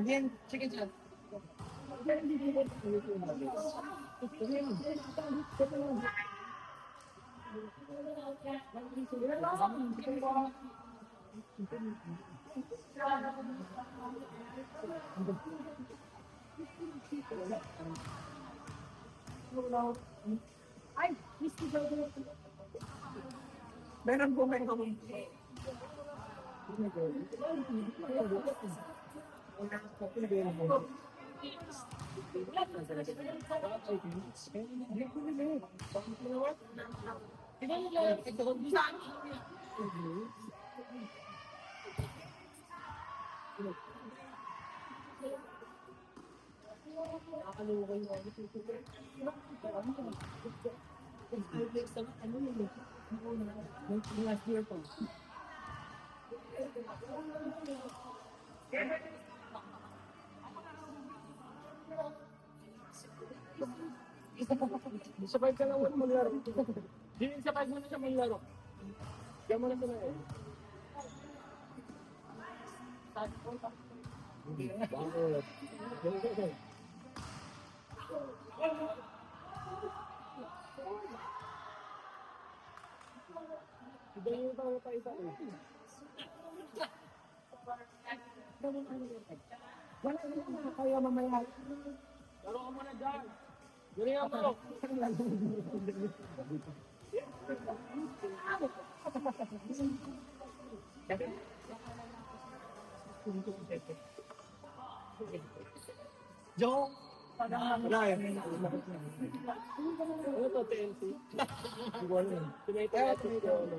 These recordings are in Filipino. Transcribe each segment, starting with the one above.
Again, chicken chop. Ay, Mr. Jojo. Meron po may kamay. Last year po. Sabay ka lang maglaro. Sabay mo na siya maglaro. Diyan mo na siya na eh. Bakit? Iba yung tayo pa isa eh. Wala na kaya mamaya. Laro ka muna dyan. Guri nga mo. Joe! Wala eh. Ano to, TNC? Wala eh.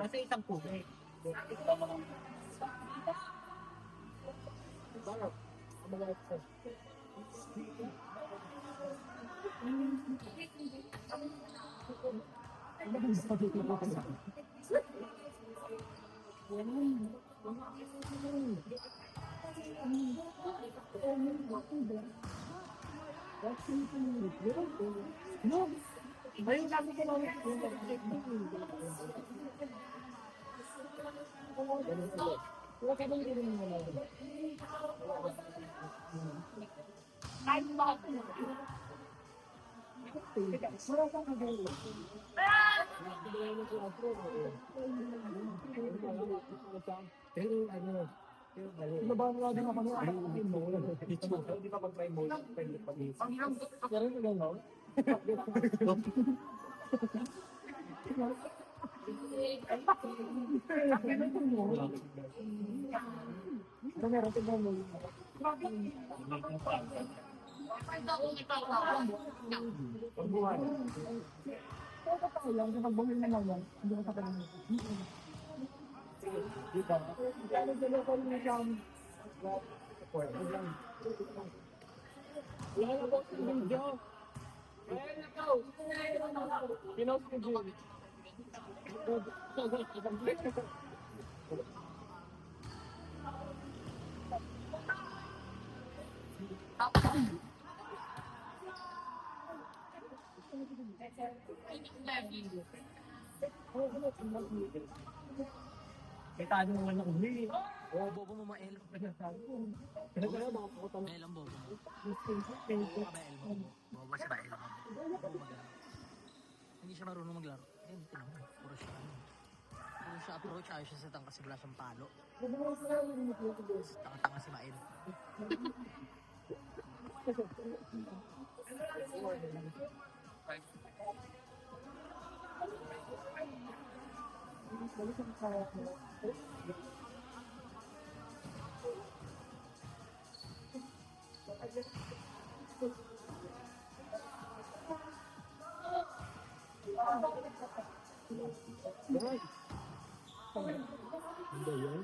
Kasi isang pume. Bakit? Ang mga exercise. No, ayun sabi ko lang. Wala ka bang gawin mo na? Ay, bakit mo? Wala kang gawin. Pero ano, nabahan nga din ako ng ayun mo. Hindi pa mag-try mo. Ang hirap ko. Pero ito lang, no? Ano meron tignan mo? Pagbuhay. Ito pa lang, kapag bumili na naman, hindi ko sa kanila. Di ba? Kaya nagdala ko rin siyang wala na po si video. Ayan na po. Pinost ko Jim. May tanong naman ako huli. Oo, bobo mo mael. Kaya mga putang Mael ang bobo mo. thank you. Mael mo. Bobo si Mael. Bobo maglaro. Hindi siya marunong maglaro. Ayun, tinan mo. Puro siya ano. Puro siya approach. Ayaw siya sa tang kasi wala siyang palo. Tanga-tanga si Mael. Hindi yan.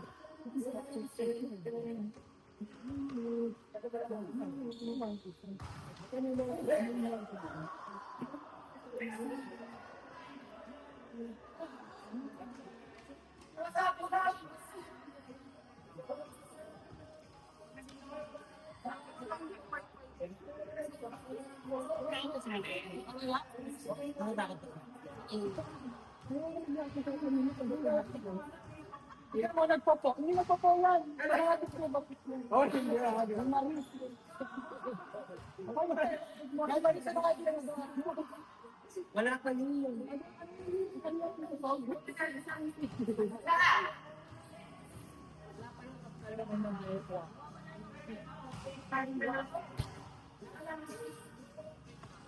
Hindi mo nagpopo. Hindi nagpopo yan. Parang ko ba? Oh, hindi ako. Ang maris. May maris na kayo lang ba? Wala pa yun.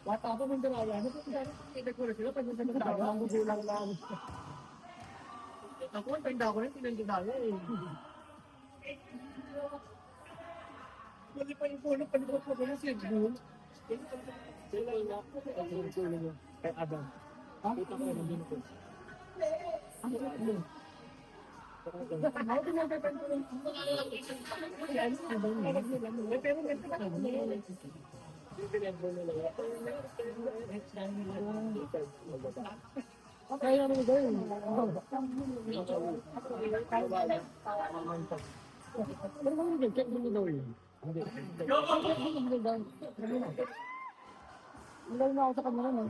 Bata ako ng dalawa. Ano po kaya ko sila pag nasa dalawa ang gugulang lang. Ako ang tanda ko rin tinandala eh. Wala pa yung puno palikot ko na siya. Sila na. Ang gulo niyo. Kay Adam. Kita ko na din ko. Ang gulo. Ako pinagdapan ko rin. Pero ganito na kami. Kaya naman gawin. Pero kung hindi, check mo gawin. Ilaw na ako sa kanila no.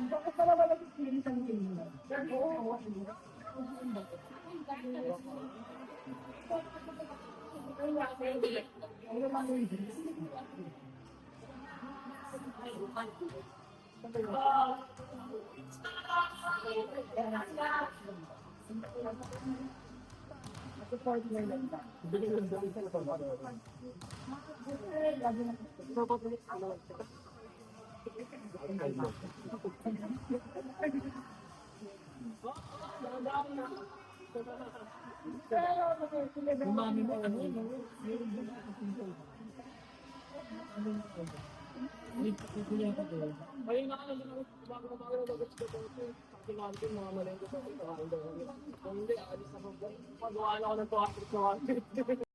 Bakit pala wala si Spirit ang tingin? Umami mo ano? Ayun na ano na bago na dagat sa bote. Kasi natin mga malengke sa ito. Hindi, alis na po. Pagawa na ako ng 200.